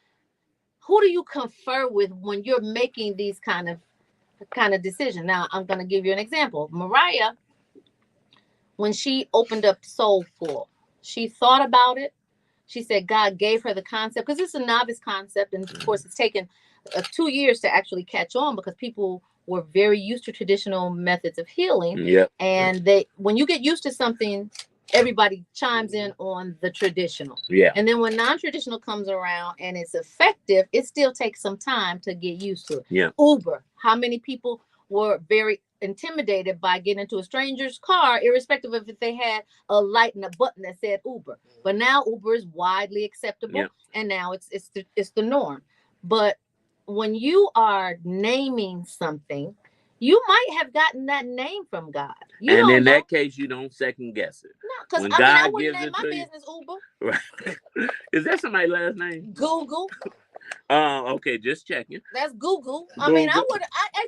who do you confer with when you're making these kind of decision? Now, I'm going to give you an example. Mariah, when she opened up Soulful, she thought about it. She said God gave her the concept because it's a novice concept. And of course, it's taken 2 years to actually catch on because people were very used to traditional methods of healing. Yeah. And when you get used to something, everybody chimes in on the traditional. Yeah. And then when non-traditional comes around and it's effective, it still takes some time to get used to it. Yeah. Uber. How many people were very intimidated by getting into a stranger's car, irrespective of if they had a light and a button that said Uber. But now Uber is widely acceptable, and now it's the norm. But when you are naming something, you might have gotten that name from God. And in that case, you don't second guess it. No, because I wouldn't name my business Uber. Right. Is that somebody's last name? Google. Okay, just checking. That's Google. I mean, I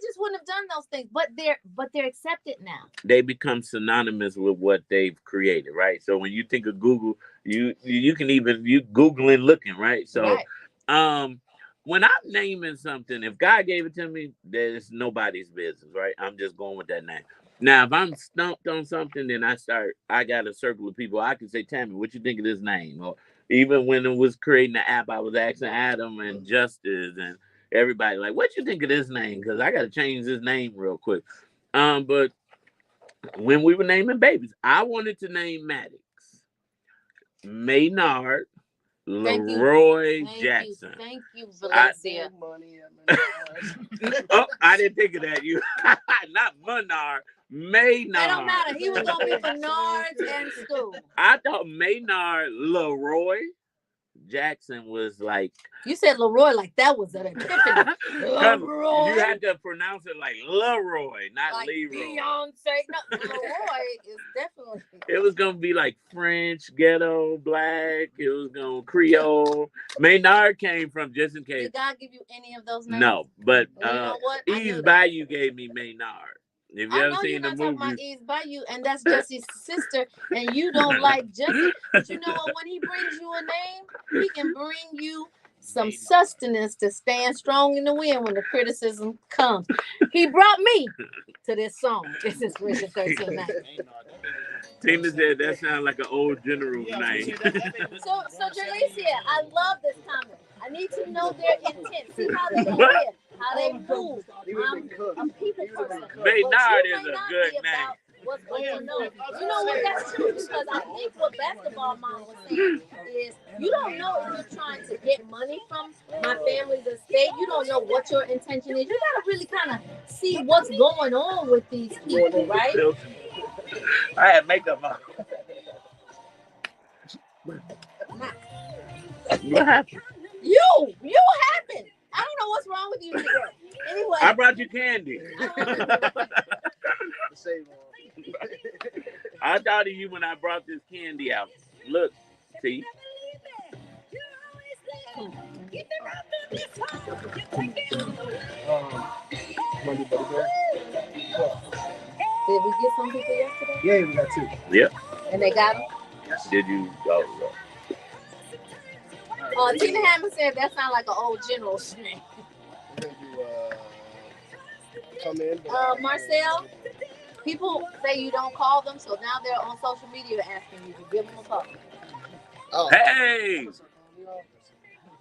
just wouldn't have done those things, but they're accepted now. They become synonymous with what they've created, right? So when you think of Google, you can even Googling looking, right? So, right. When I'm naming something, if God gave it to me, there's nobody's business, right? I'm just going with that name. Now, if I'm stumped on something, then I got a circle of people. I can say, Tammy, what you think of this name? Or even when it was creating the app, I was asking Adam and Justice and everybody, like, what you think of this name? Because I got to change this name real quick. But when we were naming babies, I wanted to name Maddox, Maynard, Leroy Jackson. Thank you, Valencia. I didn't think of that. You not Maynard. Maynard. That don't matter. He was gonna be Menards and school. I thought Maynard Leroy Jackson was like. You said Leroy like that was an epiphany. Leroy. You had to pronounce it like Leroy, not like Leroy. Beyonce. No, Leroy is definitely. It was gonna be like French, ghetto, black. It was gonna Creole. Maynard came from, just in case. Did God give you any of those names? No, but you know what? Ease Bayou gave me Maynard. If you ever seen the movie, talking about Ease Bayou, and that's Jesse's sister, and you don't like Jesse. But you know what? When he brings you a name, he can bring you some sustenance to stand strong in the wind when the criticism comes. He brought me to this song. This is Richard 1390. Tina said that sounds like an old general's name. So Jalecia, I love this comment. I need to know their intent. See how they live, how they move. I'm a people person. Maynard is a good name. What's going on? You know what? That's true, because I think what Basketball Mom was saying is you don't know if you're trying to get money from my family's estate. You don't know what your intention is. You gotta really kind of see what's going on with these people, right? I had makeup on. What happened? You happened. I don't know what's wrong with you today. Anyway, I brought you candy. I thought of you when I brought this candy out. Look, see. Did we get some people yesterday? Yeah, we got 2. Yeah. And they got them? Did you? Tina Hammond said that sounds like an old general's name. Come in. Marcel, people say you don't call them, so now they're on social media asking you to give them a call. Oh. Hey!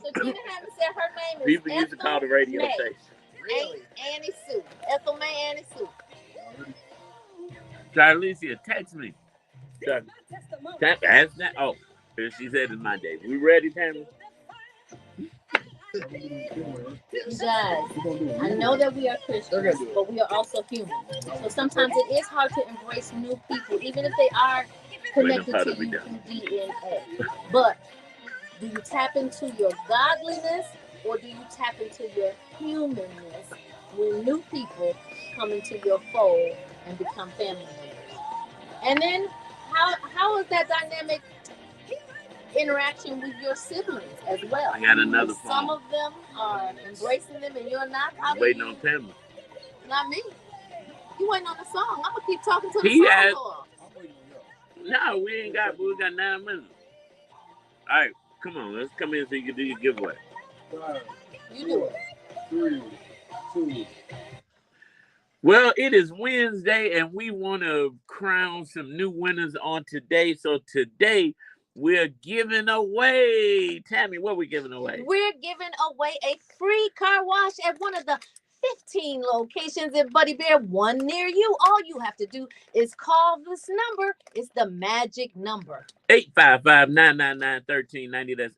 So Tina Hammond said her name is People used to call the radio May. station. Really? Annie Sue. Ethel May Annie Sue. Charlicia, text me. Ask that. Oh, she said it's my day. We ready, Tammy? You guys, I know that we are Christians, but we are also human. So sometimes it is hard to embrace new people, even if they are connected to you through DNA. But do you tap into your godliness or do you tap into your humanness when new people come into your fold and become family members? And then how is that dynamic interaction with your siblings as well? I got another phone. Some of them are embracing them and you're not. I'm waiting on Tammy. Not me. You waiting on the song. I'm gonna keep talking to the song. No, we got 9 minutes. All right, come on, let's come in so you can do your giveaway. You do it. 3, 2. Well, it is Wednesday, and we want to crown some new winners on today. So today, we're giving away. Tammy, what are we giving away? We're giving away a free car wash at one of the 15 locations in Buddy Bear, one near you. All you have to do is call this number. It's the magic number. 855-999-1390. That's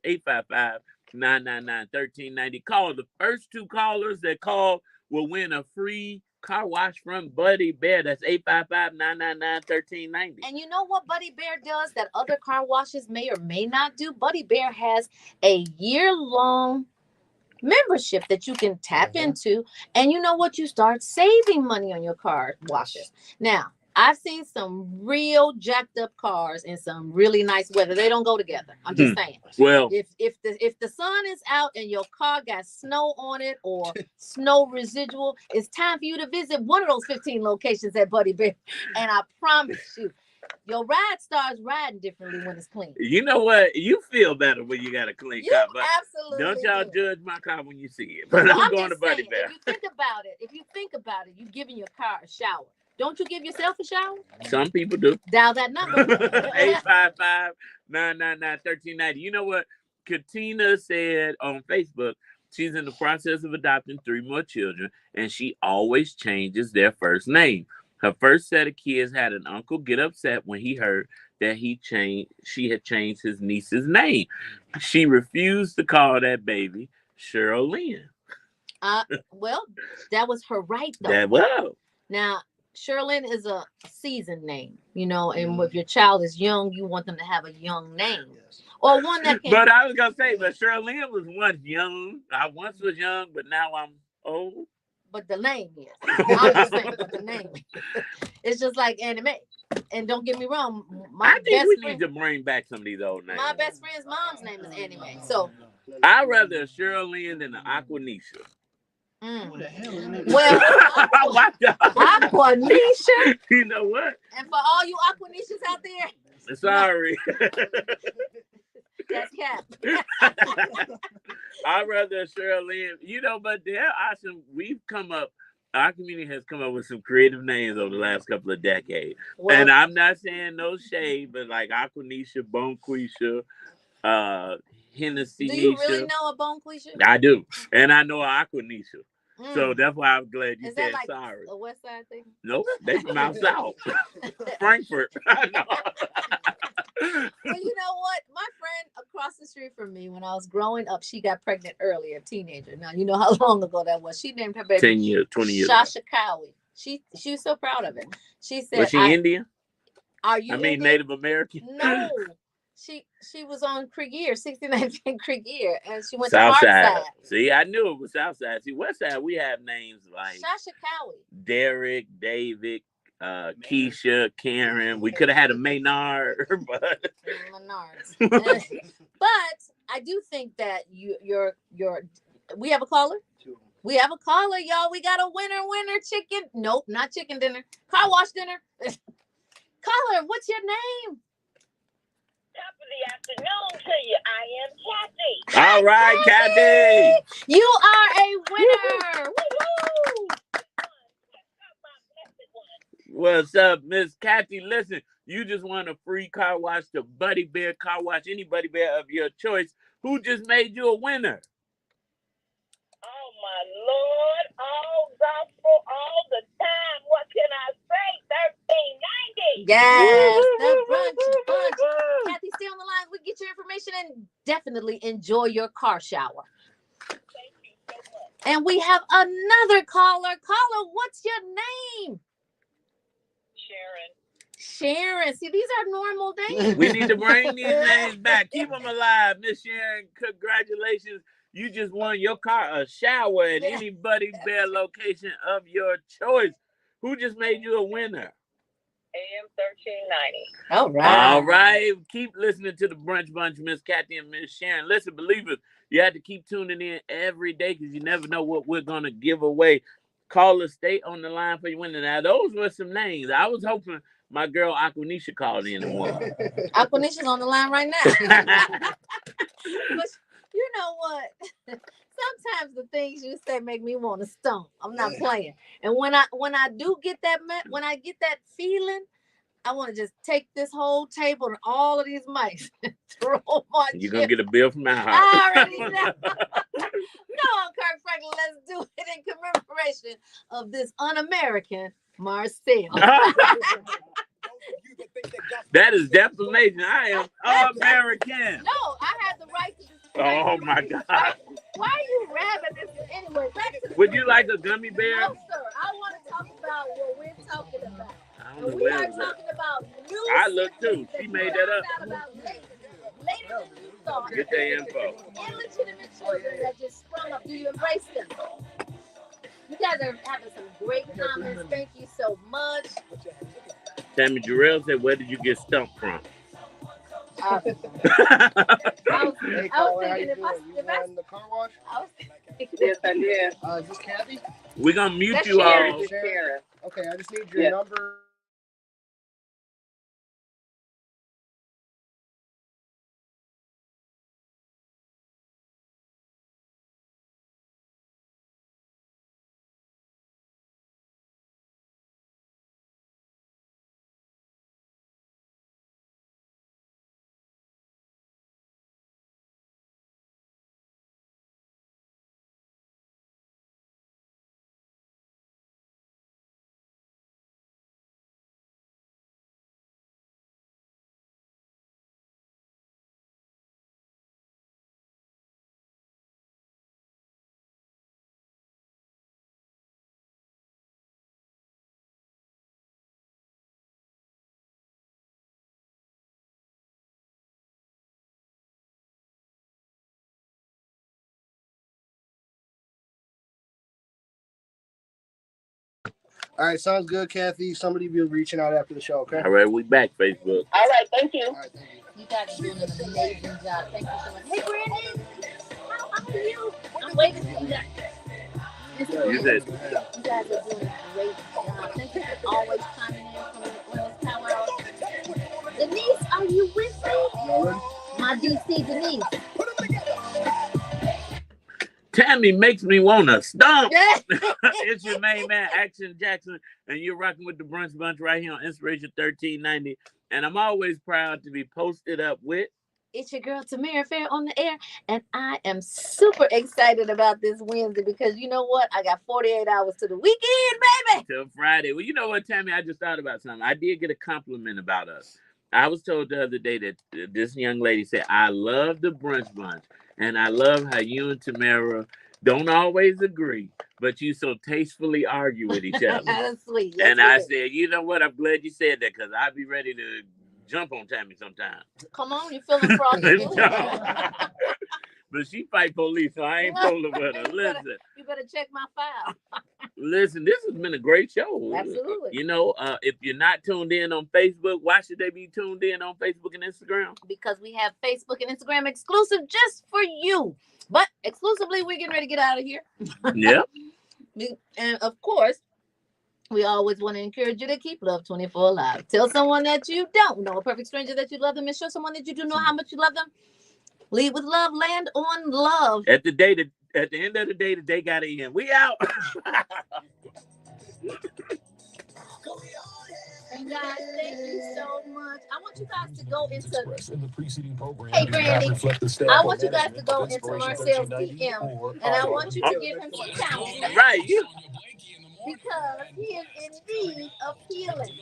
855-999-1390. Call the first 2 callers that call will win a free car wash from Buddy Bear. That's 855-999-1390. And you know what Buddy Bear does that other car washes may or may not do? Buddy Bear has a year-long membership that you can tap into, and you know what? You start saving money on your car washes. Now, I've seen some real jacked up cars in some really nice weather. They don't go together. I'm just saying. Well, if the sun is out and your car got snow on it or snow residual, it's time for you to visit one of those 15 locations at Buddy Bear. And I promise you, your ride starts riding differently when it's clean. you know what? You feel better when you got a clean car. But Absolutely. don't y'all judge my car when you see it. But I'm going to Buddy Bear. If you think about it, you're giving your car a shower. Don't you give yourself a shower? Some people do. Dial that number. 855-999-1390. You know what? Katina said on Facebook, she's in the process of adopting 3 more children, and she always changes their first name. Her first set of kids had an uncle get upset when he heard that she had changed his niece's name. She refused to call that baby Cheryl Lynn. Well, that was her right, though. That well. Now, Sherlyn is a seasoned name, you know, and if your child is young, you want them to have a young name. Or one that can. But I was going to say, but Sherlyn was once young. I once was young, but now I'm old. But the name is. I'm just saying, but the name is. It's just like anime. And don't get me wrong, I think we need to bring back some of these old names. My best friend's mom's name is Anime. So I'd rather a Sherlyn than an Aquanisha. Well, Aquanisha. You know what? And for all you Aquanishas out there, sorry. That's Cap. I'd rather Sherlyn. You know, but there are some. Our community has come up with some creative names over the last couple of decades. Well, and I'm not saying no shade, but like Aquanisha, Bonquisha, Hennessy. Do you really know a Bonquisha? I do, and I know Aquanisha. So that's why I'm glad you said like sorry. A West Side thing? Nope, they from out south, Frankfurt. Well, you know what? My friend across the street from me, when I was growing up, she got pregnant early, a teenager. Now you know how long ago that was. She named her baby 10 years, 20 years. Shasha Cowie. She was so proud of it. She said, "Was she Indian? Are you? Indian? Native American? No." She was on Krieger, 69th and Krieger, and she went South to Side. North Side. See, I knew it was South Side. See, West Side, we have names like Shasha Cowie, Derek, David, Keisha, Karen. We could have had a Maynard, but Menards. But I do think that you're. We have a caller. We have a caller, y'all. We got a winner chicken. Nope, not chicken dinner. Car wash dinner. Caller, what's your name? Top of the afternoon to you. I am Kathy. All right, Kathy. You are a winner. Woo-hoo. What's up, Miss Kathy? Listen, you just won a free car wash to Buddy Bear Car Wash. Any Buddy Bear of your choice Who just made you a winner? Oh my Lord, all gospel all the time. What can I say? 1390. Yes, the brunch bunch. Kathy, stay on the line. We get your information and definitely enjoy your car shower. Thank you so much. And we have another caller. Caller, what's your name? Sharon. See, these are normal names. We need to bring these names back. Keep them alive, Miss Sharon. Congratulations. You just won your car a shower at any Buddy Bear location of your choice. Who just made you a winner? AM 1390. All right. All right. Keep listening to the Brunch Bunch, Miss Kathy and Miss Sharon. Listen, believers, you have to keep tuning in every day because you never know what we're going to give away. Callers, stay on the line for your winning. Now, those were some names. I was hoping my girl Aquanisha called in and won. Aquanisha's on the line right now. But you know what? Sometimes the things you say make me want to stomp. I'm not playing. And when I do get that, when I get that feeling, I want to just take this whole table and all of these mics and throw my You're going to get a bill from my house. I already know. No, Kirk Franklin, let's do it in commemoration of this un-American Marcel. That is defamation. I am American. No, I had the right to. Oh my God. Why are you rabbing this? Anyway, would you like a gummy bear? No, sir. I want to talk about what we're talking about. I don't know We where are it was at. talking about new. I look too. She made that up. Later than you thought. Get that info. Illegitimate children that just sprung up. Do you embrace them? You guys are having some great comments. Thank you so much. Tammy Jarrell said, "Where did you get stumped from?" I was Hey, caller, how you thinking doing? You won the car wash? I was thinking Yes, I did. Is this Kathy? We're going to mute That's you Sharon. all. Sharon. Okay, I just need your Yeah. number. All right, sounds good, Kathy. Somebody will be reaching out after the show, okay? All right, we back, Facebook. All right, thank you. All right, thank you. you guys are doing an amazing job. Thank you so much. Hey, Brandon. How are you? I'm waiting for you guys. You said, You guys are doing a great job. Thank you for always coming in from the Women's Power Hour. Denise, are you with me? Y'all ready? My DC Denise. Tammy makes me want to stomp. Yeah. It's your main man, Action Jackson, and you're rocking with the Brunch Bunch right here on Inspiration 1390. And I'm always proud to be posted up with. It's your girl Tamara Fair on the air, and I am super excited about this Wednesday because you know what? I got 48 hours to the weekend, baby. Till Friday. Well, you know what, Tammy? I just thought about something. I did get a compliment about us. I was told the other day that this young lady said, "I love the Brunch Bunch, and I love how you and Tamara don't always agree, but you so tastefully argue with each other." That's sweet. Yes, And I it is. said, you know what? I'm glad you said that because I'd be ready to jump on Tammy sometime. Come on, you feeling frosty? But she fight police, so I ain't fooling with her. Listen, You better check my file. listen, this has been a great show. Absolutely. You know, if you're not tuned in on Facebook, why should they be tuned in on Facebook and Instagram? Because we have Facebook and Instagram exclusive just for you. But exclusively, we're getting ready to get out of here. Yep. And of course, we always want to encourage you to keep Love 24 alive. Tell someone that you don't know, a perfect stranger, that you love them, and show someone that you do know how much you love them. Lead with love, land on love. At the end of the day, the day got to end. We out. Thank guys, thank you so much. I want you guys to go into. In the preceding program, Hey, Brandy, I want you guys to go into Marcel's DM, and I want you to give him some counseling. Right, you. Because he is in need of healing.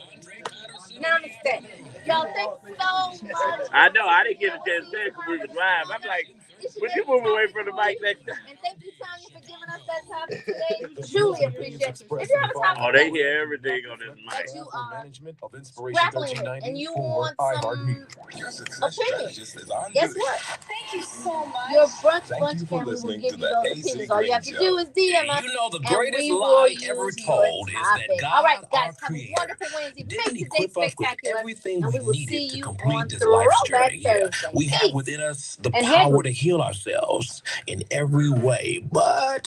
Namaste. Y'all, thanks so much. I know, I didn't get a chance to say it because we was live. I'm like, would you move away from the mic next time? And thank you, Tanya, for giving us that topic today. Truly appreciate you. If you have a topic, oh, they hear everything on this mic. That you are grappling with and you want some opinion. Guess what? Thank you so much. Your brunch family will give you those opinions. All you have to do is DM us. You know the and greatest we will lie use ever your told is that topic. God, All right, guys, our have a Creator, wonderful Wednesday. didn't Make today equip us with spectacular. everything And we we will see needed to you on complete this life Throwback journey here. Thursday. We have Peace. within us the And power to heal ourselves in every way, but